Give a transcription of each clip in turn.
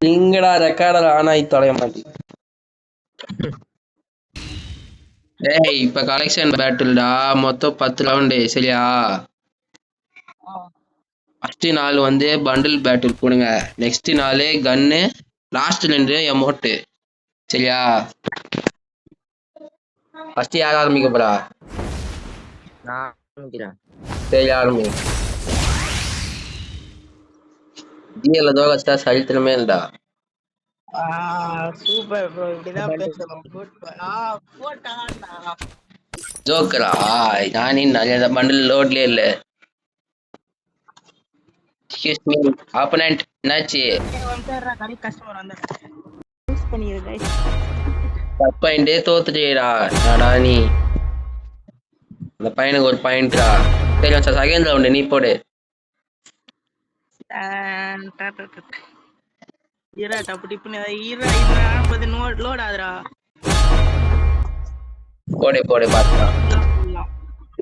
எங்கடா recorder on ஆகி தொலைய மாட்டேங்குது. டேய் இப்ப கலெக்ஷன் பேட்டில்டா, மொத்தம் 10 ரவுண்டு சரியா? ஃபர்ஸ்ட் நாள் வந்து பண்டில் பேட்டில் போடுங்க, நெக்ஸ்ட் நாள் கன்னு, லாஸ்ட் 2 எமோட்டு சரியா? ஃபர்ஸ்ட் யார் ஆரம்பிக்க போறா? நான் ஆரம்பிக்கிறேன். சரி ஆரம்பி. ஜிஎல்ல தோகஸ்டா சரித்திரமே இல்லடா. சூப்பர் ப்ரோ, இப்படிதான் பேசணும். ஜோக்கரா நானே நிறைய பண்டில் லோட்லயே இல்ல. எக்ஸ்கியூஸ் மீ ஆப்போனன்ட், என்னாச்சு? கடை கஸ்டமர் வந்து யூஸ் பண்ணிரு பாயிண்டே தோத்துட்டேடா. நாடா நீ அந்த பையனுக்கு ஒரு பாயிண்ட்ரா. சரி சார் செகண்ட் ரவுண்டு நீ போடு. ஈரா டப்பு டிப்புன்னு ஈரா லோட் ஆகுதுடா. போடு போடு பார்க்கலாம்.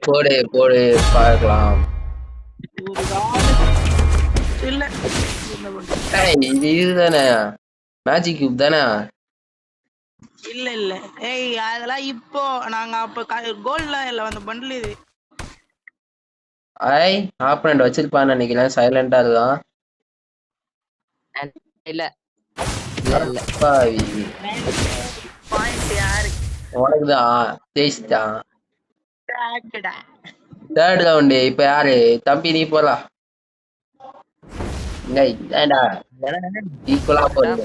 போடு போடு பார்க்கலாம். இல்ல இது இதுதானே மேஜிக் கியூப் தானே? இல்ல இல்ல ஏய் அதெல்லாம் இப்போ நாங்க அப்ப கோல்ட்ல இல்ல அந்த பண்டில் இது. ஐ ஆப்பனண்ட் வச்சிருப்பான்னு நினைக்கிறேன், சைலண்டா இருக்கான். இல்ல பாயிண்ட் யாரு? உனக்குதான் ஜெயிச்சிட்டான். தேர்ட் ரவுண்டு இப்ப யாரு? தம்பி நீ போலாம். ஈக்குவலா போறீங்க.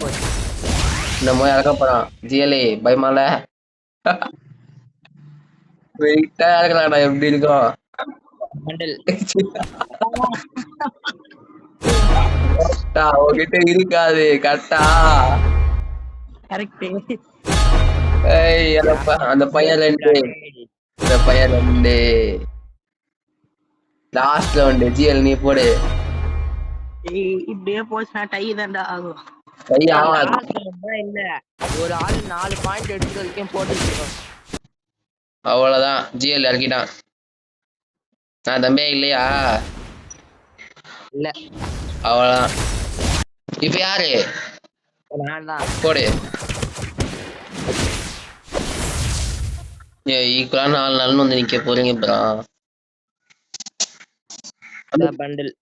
இந்த மாதிரி இறக்க போறான் ஜிஎல்ஏ, பயமால வெயிட்டா இறக்கலாம்டா. எப்படி இருக்கும்? உங்ககிட்ட இருக்காது கரெக்டா? அந்த பையன் 2, இந்த பையன் 2. லாஸ்ட் ரவுண்டு ஜிஎல் நீ போடு. இப்படியே போச்சுனா டை தான்டா ஆகும். இல்ல ஒரு ஆள் 4 பாயிண்ட் எடுத்து வரைக்கும் போட்டு அவ்வளவுதான், ஜிஎல் இறக்கிட்டான். நான் தம்பியா இல்லையா? இல்ல அவ்வளவுதான். இப்ப யாரு? போடு. ஈக்குவலா 4 நாள்னு வந்து நிக்க போறீங்க ப்ரா. பண்டில்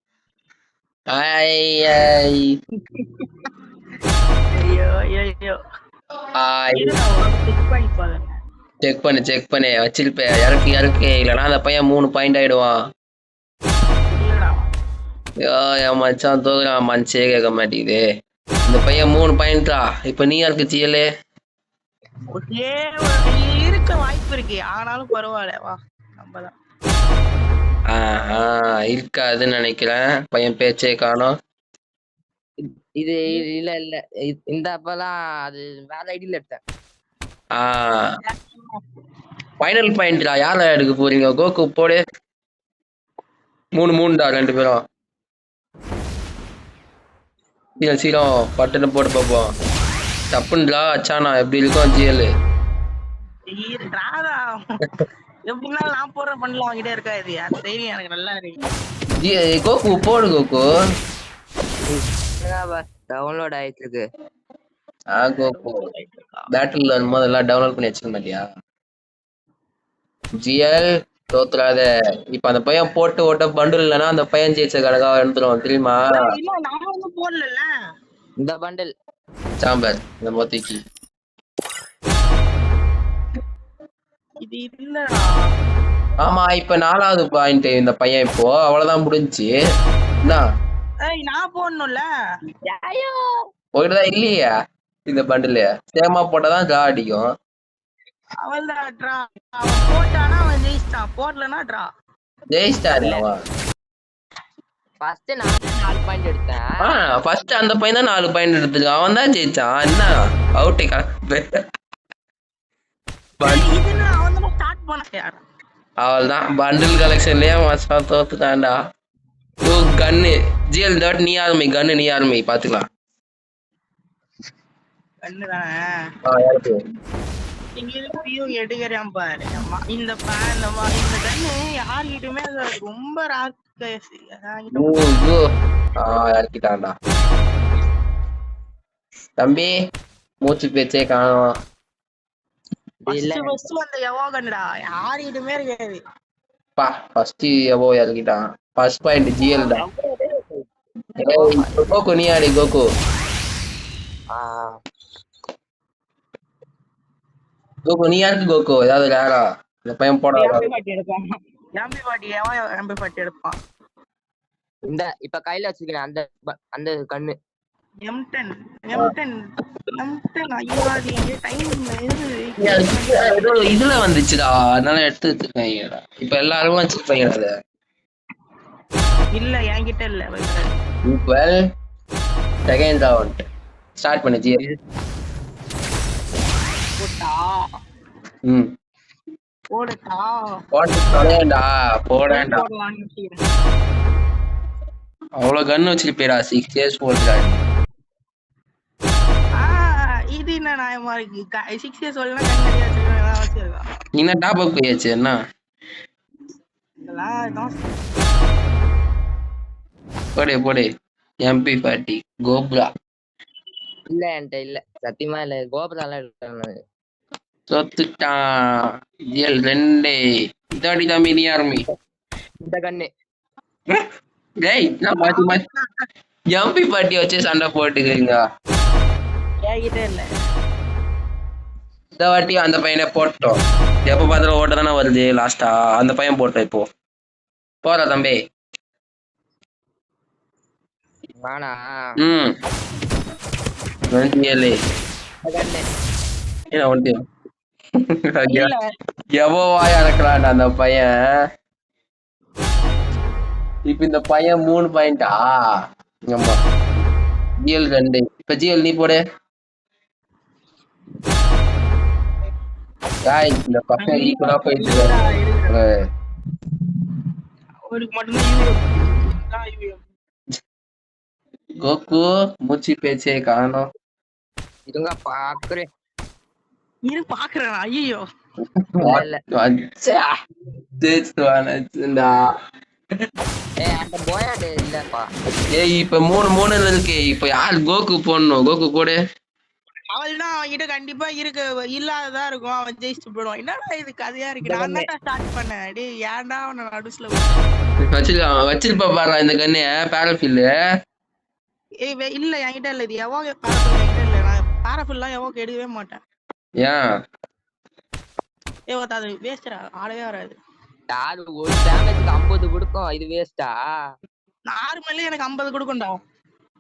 செக் பண்ணு வச்சிருப்ப. இறக்கு இல்லைன்னா அந்த பையன் 3 பாயிண்ட் ஆயிடுவான். என் மச்சான் தோக்குறான், மனசே கேட்க மாட்டேங்குது. இந்த பையன் 3 பாயிண்ட்ரா. இப்ப நீ யாருக்கு ஜிஎல்ஏ? இருக்க வாய்ப்பு இருக்கு, ஆனாலும் பரவாயில்ல வா நம்மதான். இருக்காதுன்னு நினைக்கிறேன், பையன் பேச்சே காணோம். இது இல்ல இல்ல இந்த அப்பெல்லாம் அது வேற ஐடியில எடுத்தேன். ஃபைனல் பாயிண்ட்ரா. யார எடுக்க போறீங்க? கோகு போடு. 3-3டா 2 பேரும். சீரம் பட்டுன்னு போட்டு பார்ப்போம். தப்புன்றா அச்சானா எப்படி இருக்கும் ஜிஎல்? எப்படின்னா நான் போடுற பண்ணல அவங்கிட்டே இருக்கா, இது அது தெரியும் எனக்கு நல்லா இருக்கு. கோகு போடு. கோகு டவுன்லோட் ஆயிட்டு இருக்கு. கோகு பேட்டில் வரும்போது எல்லாம் டவுன்லோட் பண்ணி வச்சுக்க மாட்டியா? ஜிஎல் தோத்துறாத. இப்ப அந்த பையன் போட்டு ஓட்ட பண்டில் இல்லைன்னா அந்த பையன் ஜெயிச்ச கணக்கா எடுத்துருவோம் தெரியுமா? போடல இந்த பண்டில் சாம்பர் இந்த மொத்திக்கு இது இல்லடா. ஆமா இப்ப 4வது பாயிண்ட் இந்த பையன். இப்போ அவ்வளவுதான் முடிஞ்சு. நான் போடணும்ல, போயிட்டுதான் இல்லையா இந்த பண்டில்? சேமா போட்டாதான் டிரா அடிக்கும். அவன்தான் ட்ரா. அவன் போட்டானா அவன் ஜெயிச்சிட்டான், போடலனா ட்ரா. ஜெயிச்சிட்டாரு அவன். ஃபர்ஸ்ட் நான் 4 பாயிண்ட் எடுத்தேன். ஃபர்ஸ்ட் அந்த பையன் தான் 4 பாயிண்ட் எடுத்துருக்கான், அவன் தான் ஜெயிச்சான். என்ன அவுட்டே அவள்தான் பண்டில் கலெக்ஷன்லயே மச்சான் தோத்துட்டான்டா. கன்னு ஜிஎல் டாட் நீ ஆரம்பி. கன்னு நீ ஆரம்பி பாத்துக்கலாம். கன்னு எடுக்கிறேன் பாரு. இந்த கன்னு யார்கிட்டயுமே ரொம்ப இறக்கிட்டான்டா. தம்பி மூச்சு பேச்சே காணோம். இல்ல ஃபர்ஸ்ட் அந்த எவோகன்டா யாருக்கிட்டுமே இருக்காது. பா ஃபர்ஸ்ட் எவோ இறக்கிட்டான். ஃபர்ஸ்ட் பாயிண்ட் ஜிஎல் தான். கோகு நீ ஆடி கோகு. கோகு நீ யாருக்கு கோகு ஏதாவது ரேரா இந்த பையன் போட MP40 எடுப்பான். MP40 எவன் MP40 எடுப்பான். இந்த இப்ப கையில வச்சிருக்கேன் அந்த அந்த கண்ணு M10 ஐயோ அது எங்க டைம் ஏதோ இதுல வந்துச்சுடா அதனால எடுத்து வச்சிருக்காங்க. இப்ப எல்லாரும் வச்சிருப்பாங்க அத. இல்ல என்கிட்ட இல்ல. ஈக்குவல் செகண்ட் ரவுண்ட் ஸ்டார்ட் பண்ணு ஜி. போட்டா ம் போடட்டா போட்டு தொலையண்டா போடண்டா. போடலாம்னு யோசிக்கிறேன். அவ்வளவு கன் வச்சிருப்பேடா 6 இயர்ஸ் போட்டுடா. இது என்ன நியாயமா இருக்கு? 6 இயர்ஸ் சொல்லலாம் கண்ணாடி வச்சிருக்கேன் வச்சிருக்கா. நீ என்ன டாப் அப் போயாச்சு என்ன? இதெல்லாம் போடு போடு MP40 கோப்ரா. இல்ல என்கிட்ட இல்ல சத்தியமா இல்ல. கோபுரம் எடுத்தாங்க சொத்துட்டான். ஜிஎல் 2 இதாடி தம்பி நீ ஆரம்பி. இந்த கண்ணு டேய் நான் மாத்தி மாத்தி MP40 வச்சு சண்டை போட்டுக்கிறீங்க. என்கிட்ட இல்ல. இந்த வாட்டி அந்த பையனை போட்டோம். எப்ப பார்த்தாலும் ஓட்ட தானே வருது. லாஸ்டா அந்த பையன் போட்டோம். இப்போ போறா தம்பி. வானா ம் 27 கண்ணு என்ன ஒன்று இல்ல எவோ வாயா இருக்கிறான்டா அந்த பையன். இப்ப இந்த பையன் 3 பாயிண்டா? ஆமா ஜிஎல் 2. இப்ப ஜிஎல் நீ போடு. இந்த பக்கம் ஈக்குவலா போயிட்டு இருக்காரு. அவருக்கு மட்டும்தான் UAV. கோகு மூச்சு பேச்சே காணோம். இதுங்க பாக்குறேன் இரு பாக்குறேன். ஐயோ அந்த போயாடு இல்லப்பா. ஏய் இப்ப 3 இருக்கு. இப்ப யார் கோகு போடணும்? கோகு போடு. அவள் தான் அவன்கிட்ட கண்டிப்பா இல்லாததா இருக்கும். அவன் ஜெயிச்சுட்டு போயிடுவான். என்னடா இது கதையா இருக்கு? நான் தான் ஸ்டார்ட் பண்ணேன். டேய் ஏன்டா அவனை நடுசுல வச்சிருப்பா பாரு இந்த கண்ணு பேரஃபில். இல்ல என்கிட்ட இல்ல. இது எவோ பேரஃபில் என்கிட்ட இல்ல. நான் பேரஃபில்லாம் எவோ எடுக்கவே மாட்டேன். ஏன் அது வேஸ்டா ஆடவே வராது. யாரு ஒரு டேமேஜ்க்கு 50 கொடுக்கும். இது வேஸ்டா? நார்மலி எனக்கு 50 கொடுக்கும்டா.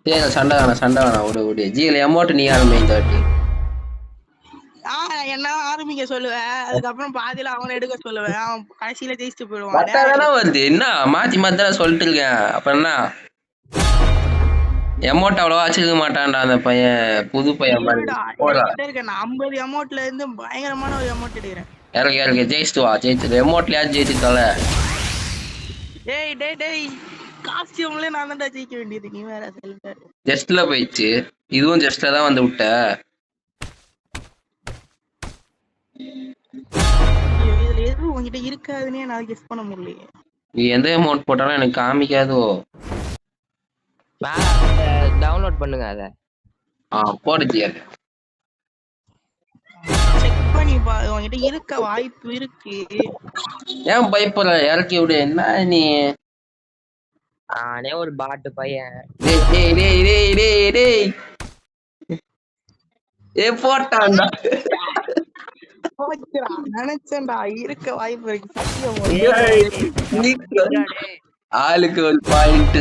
சரி சண்டை வேணாம் விடு. ஜிஎல் அமௌண்ட் நீ ஆரம்பி இந்த வாட்டி. என்ன ஆரம்பிக்க சொல்லுவேன். அதுக்கப்புறம் பாதியில அவனை எடுக்க சொல்லுவேன். அவன் கடைசியில ஜெயிச்சுட்டு போயிடுவான். வருது என்ன மாத்தி தானே சொல்லிட்டு இருக்கேன். அப்ப என்ன அமௌண்ட் அவ்வளவா வச்சிருக்க மாட்டான்டா அந்த பையன். புது பையன் இருக்கேன். 50 அமௌண்ட்ல இருந்து பயங்கரமான ஒரு அமௌண்ட் எடுக்கிறேன். இறக்கு ஜெயிச்சுட்டு வா. ஜெயிச்சு அமௌண்ட்ல யாரும் ஜெயிச்சுட்டால. டேய் காஸ்டியூம்ல நான் தான்டா ஜெயிக்க வேண்டியது. நீ வேற சொல்லுங்க. ஜஸ்ட்ல போயிடுச்சு. இதுவும் ஜஸ்ட்ல தான் வந்து விட்ட. இதுல எதுவும் உங்ககிட்ட இருக்காதுன்னே நான் கெஸ் பண்ண முடியலையே. நீ எந்த அமௌண்ட் போட்டாலும் எனக்கு காமிக்காதோ. டவுன்லோட் பண்ணுங்க அத. போடு ஜிஎல். செக் பண்ணி பாரு. உங்ககிட்ட இருக்க வாய்ப்பு இருக்கு. ஏன் பயப்படுற? இறக்கி விடு. என்ன நீ ஆனே ஒரு பாட்டு பையன். போட்டான்டா. நினைச்சேன்டா இருக்க வாய்ப்பு இருக்கு. ஆளுக்கு ஒரு பாயிண்ட்.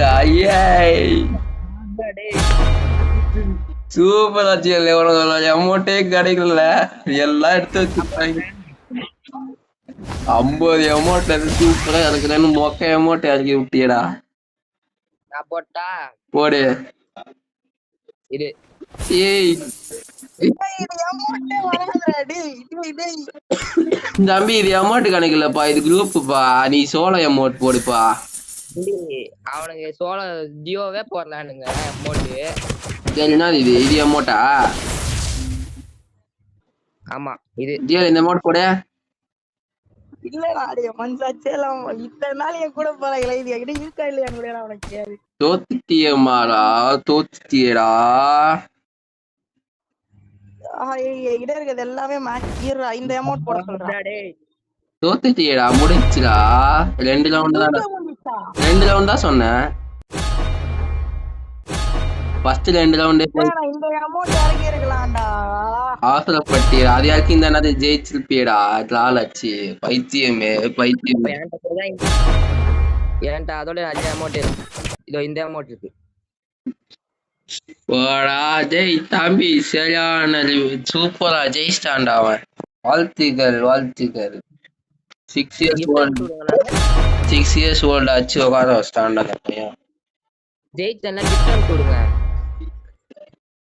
Super GL. எவ்வளவு அமௌண்டே கிடைக்கல. எல்லாம் எடுத்து வச்சுட்டாங்க. 50 அமௌண்ட் சூப்பரா இறக்குறேன்னு மொக்க அமௌண்ட் இறக்கி விட்டியடா. நான் போட்டா போடு. இது தம்பி இது அமௌண்ட் கணக்குலப்பா. இது குரூப்புப்பா. நீ சோலோ அமௌண்ட் போடுப்பா. அவனுக்கு சோழ ஜியோவே போடலானுங்க அமௌண்ட். சரிண்ணா இது அமௌண்டா? ஆமா இது ஜியோ இந்த அமௌண்ட் போட. இல்லடா டேய் மன்சாச்சேலாம் இத்தனை நாள் என் கூட போறாங்களே. இது என்கிட்ட இருக்கா இல்லையா கூட அவனுக்கு தெரியாது. தோத்துட்டியமாடா. தோத்துட்டியடா. என்கிட்ட இருக்கிறது எல்லாமே மாத்திடுறா. இந்த அமௌண்ட் போட சொல்றா. டேய் தோத்துட்டியடா, முடிச்சுடா. 2 ரவுண்ட் தான், 2 ரவுண்ட் தான் சொன்னேன். ஃபர்ஸ்ட் 2 ரவுண்டே இந்த அமௌண்ட் இறக்கி இருக்கலாம்டா. அவசரப்பட்டி. அது யாருக்கு இந்த என்னது ஜெயிச்சிருப்பியடா, லாலச்சு பைத்தியமே பைத்தியம். ஏன்டா அதோட அதிக அமௌண்ட் இதோ இந்த அமௌண்ட் இருக்கு. போடா ஜெய் தம்பி, சரியான சூப்பரா ஜெயிச்சிட்டான்டா அவன். வாழ்த்துக்கள் வாழ்த்துக்கள். 6 இயர்ஸ் ஓல்டு, 6 இயர்ஸ் ஓல்டு ஆச்சு உட்கார வச்சிட்டான்டா அந்த பையன். ஜெயிச்சா கிஃப்ட் கொடுங்க.